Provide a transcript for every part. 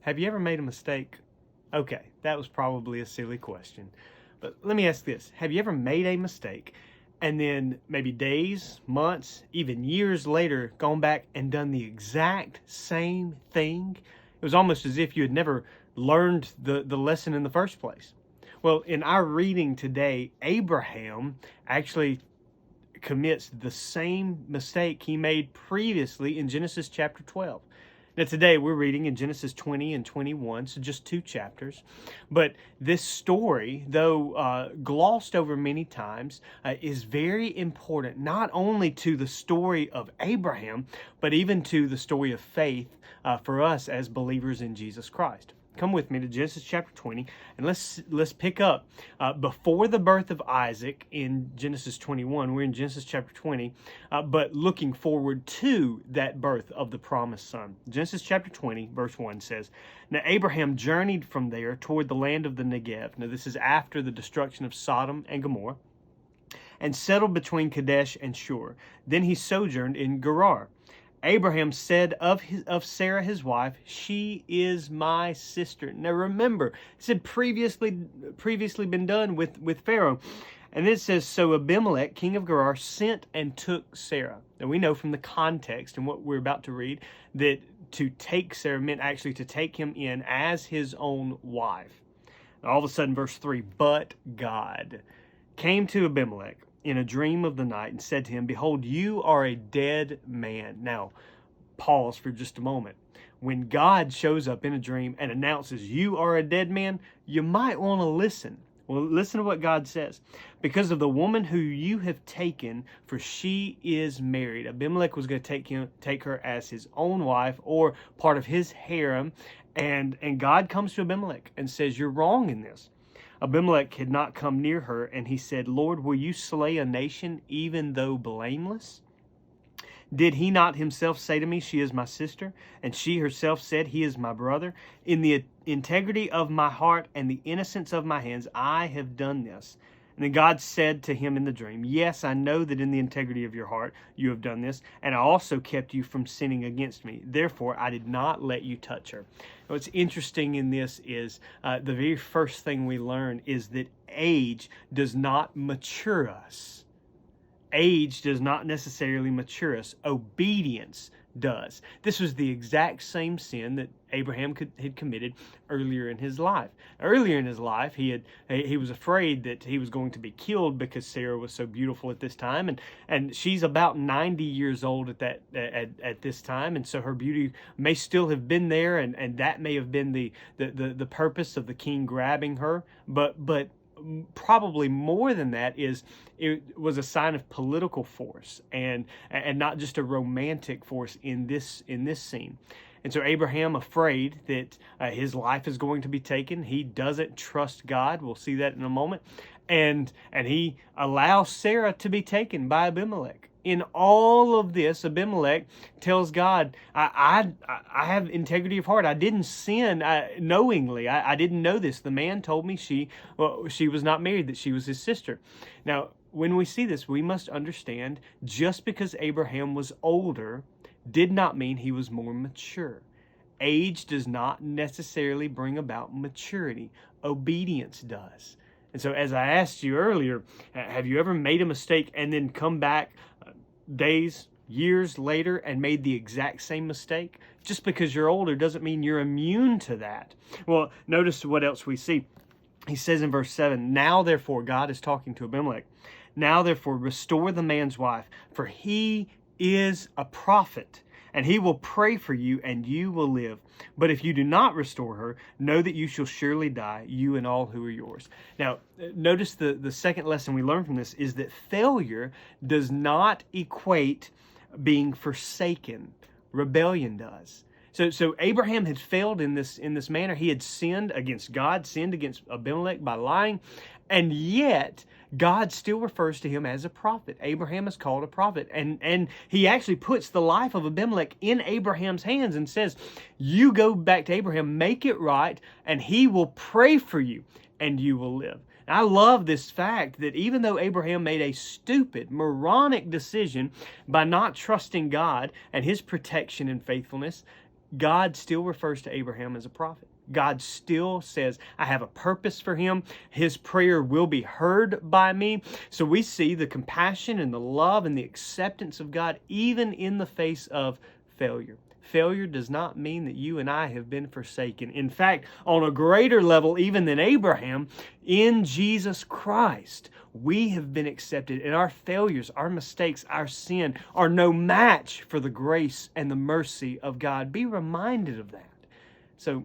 Have you ever made a mistake? Okay, that was probably a silly question. But let me ask this. Have you ever made a mistake and then maybe days, months, even years later gone back and done the exact same thing? It was almost as if you had never learned the lesson in the first place. Well, in our reading today, Abraham actually commits the same mistake he made previously in Genesis chapter 12. Now, today we're reading in Genesis 20 and 21, so just 2 chapters. But this story, though glossed over many times, is very important, not only to the story of Abraham, but even to the story of faith for us as believers in Jesus Christ. Come with me to Genesis chapter 20, and let's pick up before the birth of Isaac in Genesis 21. We're in Genesis chapter 20, but looking forward to that birth of the promised son. Genesis chapter 20, verse 1 says, "Now Abraham journeyed from there toward the land of the Negev." Now this is after the destruction of Sodom and Gomorrah, "and settled between Kadesh and Shur. Then he sojourned in Gerar. Abraham said of Sarah his wife, 'She is my sister.'" Now remember, this had previously been done with Pharaoh. And then it says, "So Abimelech, king of Gerar, sent and took Sarah." Now we know from the context and what we're about to read that to take Sarah meant actually to take him in as his own wife. All of a sudden, verse 3, "But God came to Abimelech in a dream of the night and said to him, 'Behold, you are a dead man.'" Now, pause for just a moment. When God shows up in a dream and announces you are a dead man, you might want to listen. Well, listen to what God says. "Because of the woman who you have taken, for she is married." Abimelech was going to take her as his own wife or part of his harem. And God comes to Abimelech and says, "You're wrong in this." Abimelech had not come near her, and he said, "Lord, will you slay a nation even though blameless? Did he not himself say to me, 'She is my sister'? And she herself said, 'He is my brother'? In the integrity of my heart and the innocence of my hands, I have done this." And then God said to him in the dream, "Yes, I know that in the integrity of your heart you have done this, and I also kept you from sinning against me. Therefore, I did not let you touch her." What's interesting in this is the very first thing we learn is that age does not mature us. Age does not necessarily mature us. Obedience does. This was the exact same sin that Abraham had committed earlier in his life. Earlier in his life, he was afraid that he was going to be killed because Sarah was so beautiful at this time, and she's about 90 years old at this time, and so her beauty may still have been there, and that may have been the purpose of the king grabbing her, but probably more than that is it was a sign of political force and not just a romantic force in this scene. And so Abraham, afraid that his life is going to be taken, he doesn't trust God. We'll see that in a moment. And he allows Sarah to be taken by Abimelech. In all of this, Abimelech tells God, I have integrity of heart. I didn't sin knowingly. I didn't know this. The man told me she was not married, that she was his sister. Now, when we see this, we must understand just because Abraham was older did not mean he was more mature. Age does not necessarily bring about maturity. Obedience does. And so as I asked you earlier, have you ever made a mistake and then come back days, years later and made the exact same mistake? Just because you're older doesn't mean you're immune to that. Well, notice what else we see. He says in verse 7, "Now therefore," God is talking to Abimelech, "now therefore restore the man's wife, for he is a prophet, and he will pray for you, and you will live. But if you do not restore her, know that you shall surely die, you and all who are yours." Now, notice the second lesson we learn from this is that failure does not equate being forsaken. Rebellion does. So Abraham had failed in this manner. He had sinned against God, sinned against Abimelech by lying, and yet God still refers to him as a prophet. Abraham is called a prophet, and he actually puts the life of Abimelech in Abraham's hands and says, "You go back to Abraham, make it right, and he will pray for you, and you will live." And I love this fact that even though Abraham made a stupid, moronic decision by not trusting God and his protection and faithfulness, God still refers to Abraham as a prophet. God still says, I have a purpose for him. His prayer will be heard by me. So we see the compassion and the love and the acceptance of God even in the face of failure. Failure does not mean that you and I have been forsaken. In fact, on a greater level even than Abraham, in Jesus Christ, we have been accepted, and our failures, our mistakes, our sin are no match for the grace and the mercy of God. Be reminded of that. So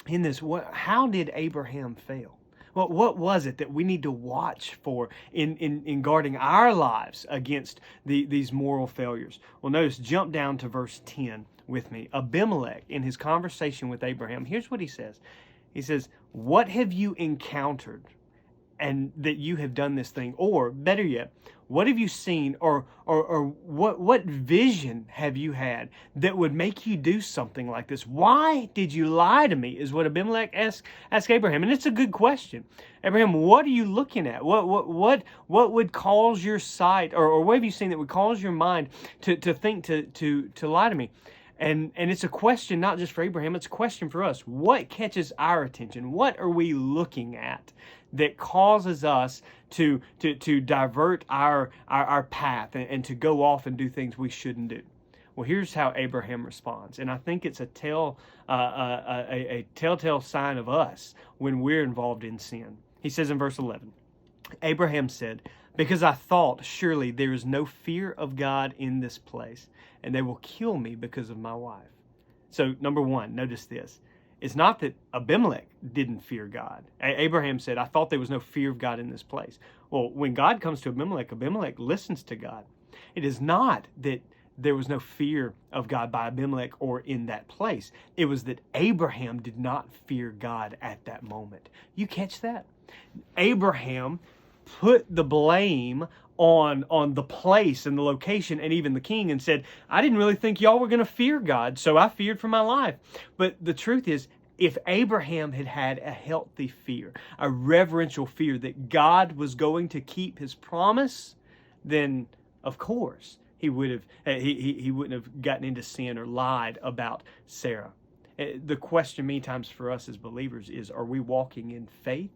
in this, how did Abraham fail? Well, what was it that we need to watch for in guarding our lives against these moral failures? Well, notice, jump down to verse 10 with me. Abimelech, in his conversation with Abraham, here's what he says. He says, what have you encountered and that you have done this thing? Or better yet, what have you seen or what vision have you had that would make you do something like this? Why did you lie to me, is what Abimelech asked Abraham. And it's a good question. Abraham, what are you looking at? What would cause your sight, or what have you seen that would cause your mind to think to lie to me? And it's a question not just for Abraham, it's a question for us. What catches our attention? What are we looking at that causes us to divert our path and to go off and do things we shouldn't do? Well, here's how Abraham responds, and I think it's a telltale sign of us when we're involved in sin. He says in verse 11, Abraham said, because I thought, surely there is no fear of God in this place, and they will kill me because of my wife. So, number one, notice this. It's not that Abimelech didn't fear God. Abraham said, I thought there was no fear of God in this place. Well, when God comes to Abimelech, Abimelech listens to God. It is not that there was no fear of God by Abimelech or in that place. It was that Abraham did not fear God at that moment. You catch that? Abraham put the blame on the place and the location and even the king and said, I didn't really think y'all were going to fear God, so I feared for my life. But the truth is, if Abraham had had a healthy fear, a reverential fear that God was going to keep his promise, then of course he wouldn't have gotten into sin or lied about Sarah. The question many times for us as believers is, are we walking in faith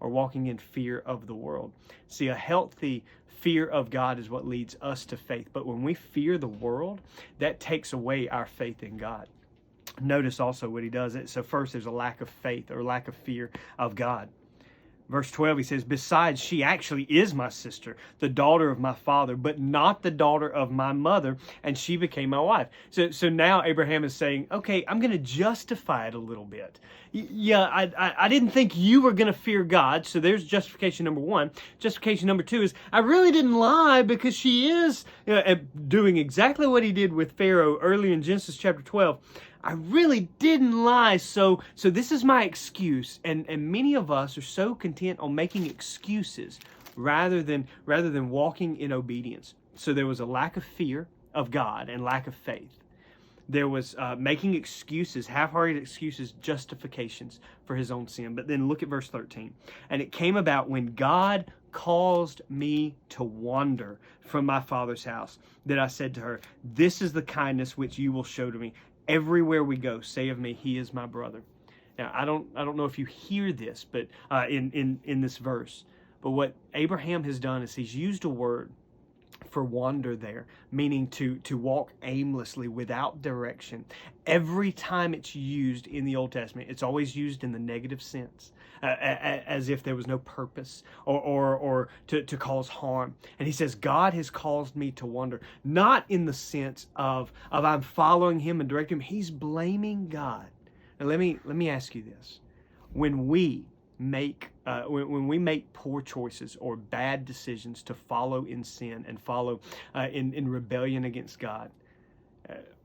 or walking in fear of the world? See, a healthy fear of God is what leads us to faith. But when we fear the world, that takes away our faith in God. Notice also what he does. So first, there's a lack of faith or lack of fear of God. Verse 12, he says, besides, she actually is my sister, the daughter of my father, but not the daughter of my mother, and she became my wife. So now Abraham is saying, okay, I'm going to justify it a little bit. Yeah, I didn't think you were going to fear God, so there's justification number one. Justification number two is, I really didn't lie because she is doing exactly what he did with Pharaoh earlier in Genesis chapter 12. I really didn't lie, so this is my excuse. And many of us are so content on making excuses rather than walking in obedience. So there was a lack of fear of God and lack of faith. There was making excuses, half-hearted excuses, justifications for his own sin. But then look at verse 13. And it came about when God caused me to wander from my father's house, that I said to her, this is the kindness which you will show to me. Everywhere we go, say of me, he is my brother. Now, I don't know if you hear this, but in this verse, but what Abraham has done is he's used a word for wander there, meaning to walk aimlessly without direction. Every time it's used in the Old Testament, it's always used in the negative sense, as if there was no purpose or to cause harm. And he says, God has caused me to wander, not in the sense of I'm following him and directing him. He's blaming God. Now let me ask you this: when we make poor choices or bad decisions to follow in sin and follow in rebellion against God,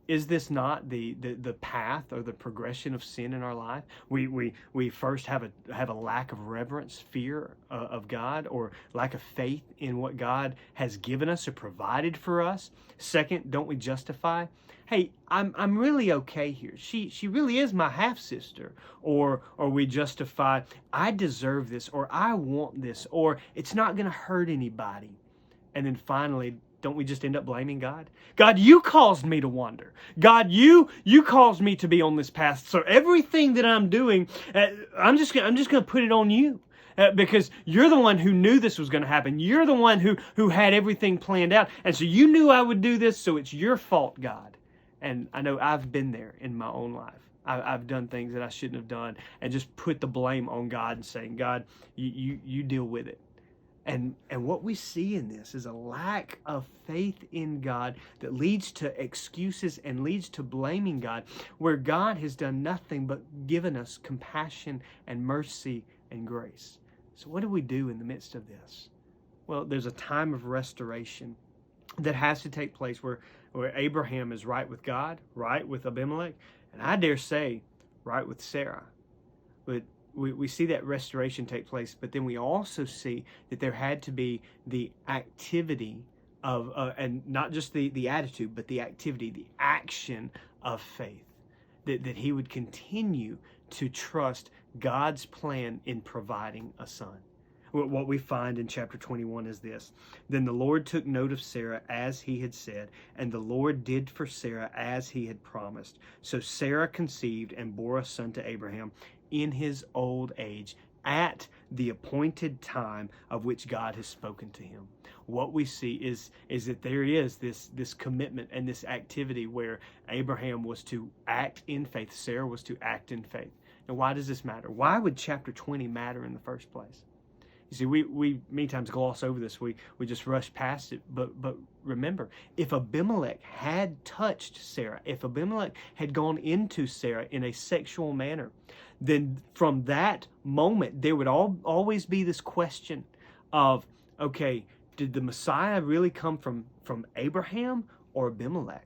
is this not the path or the progression of sin in our life? We first have a lack of reverence, fear of God, or lack of faith in what God has given us or provided for us. Second, don't we justify? Hey, I'm really okay here. She really is my half sister. Or we justify, I deserve this, or I want this, or it's not going to hurt anybody. And then finally, don't we just end up blaming God? God, you caused me to wander. God, you caused me to be on this path. So everything that I'm doing, I'm just going to put it on you. Because you're the one who knew this was going to happen. You're the one who had everything planned out. And so you knew I would do this, so it's your fault, God. And I know I've been there in my own life. I've done things that I shouldn't have done and just put the blame on God and saying, God, you deal with it. And what we see in this is a lack of faith in God that leads to excuses and leads to blaming God, where God has done nothing but given us compassion and mercy and grace. So what do we do in the midst of this? Well, there's a time of restoration that has to take place where Abraham is right with God, right with Abimelech, and I dare say, right with Sarah. But we see that restoration take place, but then we also see that there had to be the activity of, and not just the attitude, but the activity, the action of faith, that he would continue to trust God's plan in providing a son. What we find in chapter 21 is this. Then the Lord took note of Sarah as he had said, and the Lord did for Sarah as he had promised. So Sarah conceived and bore a son to Abraham in his old age, at the appointed time of which God has spoken to him. What we see is that there is this commitment and this activity where Abraham was to act in faith, Sarah was to act in faith. Now, why does this matter? Why would chapter 20 matter in the first place? You see, we many times gloss over this. We just rush past it. But remember, if Abimelech had touched Sarah, if Abimelech had gone into Sarah in a sexual manner, then from that moment, there would always be this question of, okay, did the Messiah really come from Abraham or Abimelech?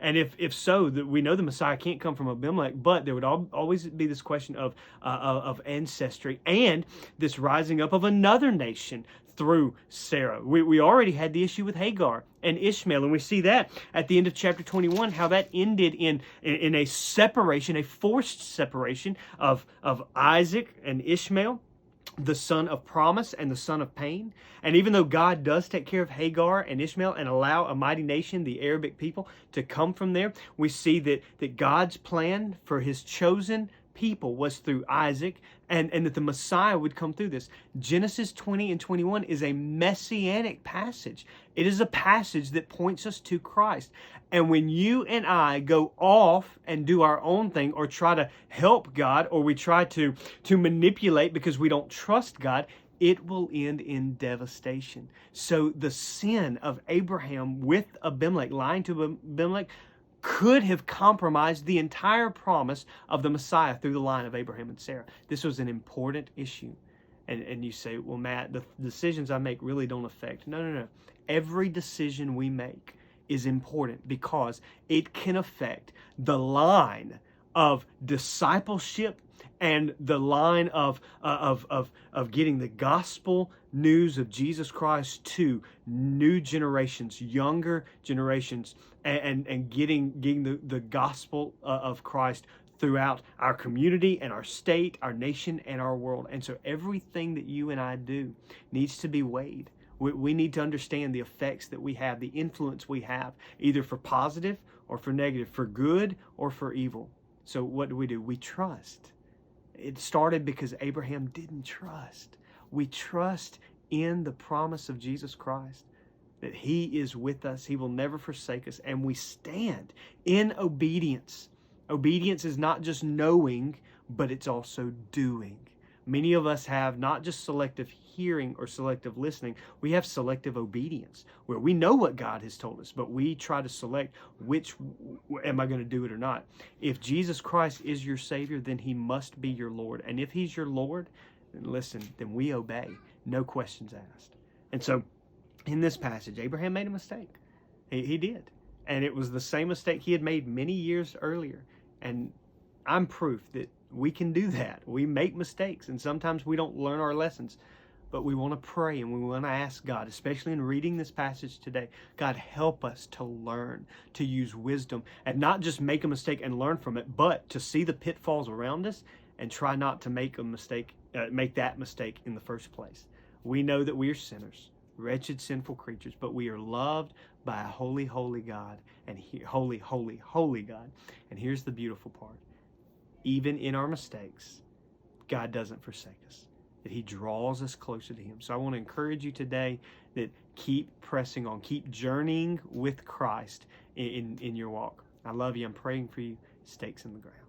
And if so, that we know the Messiah can't come from Abimelech, but there would always be this question of ancestry and this rising up of another nation through Sarah. We already had the issue with Hagar and Ishmael, and we see that at the end of chapter 21, how that ended in a separation, a forced separation of Isaac and Ishmael, the son of promise and the son of pain. And even though God does take care of Hagar and Ishmael and allow a mighty nation, the Arabic people, to come from there, we see that God's plan for his chosen people was through Isaac, and that the Messiah would come through this. Genesis 20 and 21 is a messianic passage. It is a passage that points us to Christ. And when you and I go off and do our own thing, or try to help God, or we try to manipulate because we don't trust God, it will end in devastation. So the sin of Abraham with Abimelech, lying to Abimelech, could have compromised the entire promise of the Messiah through the line of Abraham and Sarah. This was an important issue. And you say, well, Matt, the decisions I make really don't affect. No. Every decision we make is important because it can affect the line of discipleship and the line of getting the gospel news of Jesus Christ to new generations, younger generations, and getting the gospel of Christ throughout our community and our state, our nation, and our world. And so everything that you and I do needs to be weighed. We need to understand the effects that we have, the influence we have, either for positive or for negative, for good or for evil. So what do? We trust. It started because Abraham didn't trust. We trust in the promise of Jesus Christ, that he is with us, he will never forsake us, and we stand in obedience. Obedience is not just knowing, but it's also doing. Many of us have not just selective hearing or selective listening, we have selective obedience, where we know what God has told us, but we try to select which, am I going to do it or not? If Jesus Christ is your Savior, then he must be your Lord. And if he's your Lord, then listen, then we obey, no questions asked. And so in this passage, Abraham made a mistake. He did. And it was the same mistake he had made many years earlier. And I'm proof that we can do that. We make mistakes, and sometimes we don't learn our lessons. But we want to pray and we want to ask God, especially in reading this passage today, God, help us to learn, to use wisdom, and not just make a mistake and learn from it, but to see the pitfalls around us and try not to make that mistake in the first place. We know that we are sinners, wretched, sinful creatures, but we are loved by a holy, holy God, and holy, holy, holy God. And here's the beautiful part. Even in our mistakes, God doesn't forsake us, that He draws us closer to Him. So I want to encourage you today that keep pressing on, keep journeying with Christ in your walk. I love you. I'm praying for you. Stakes in the ground.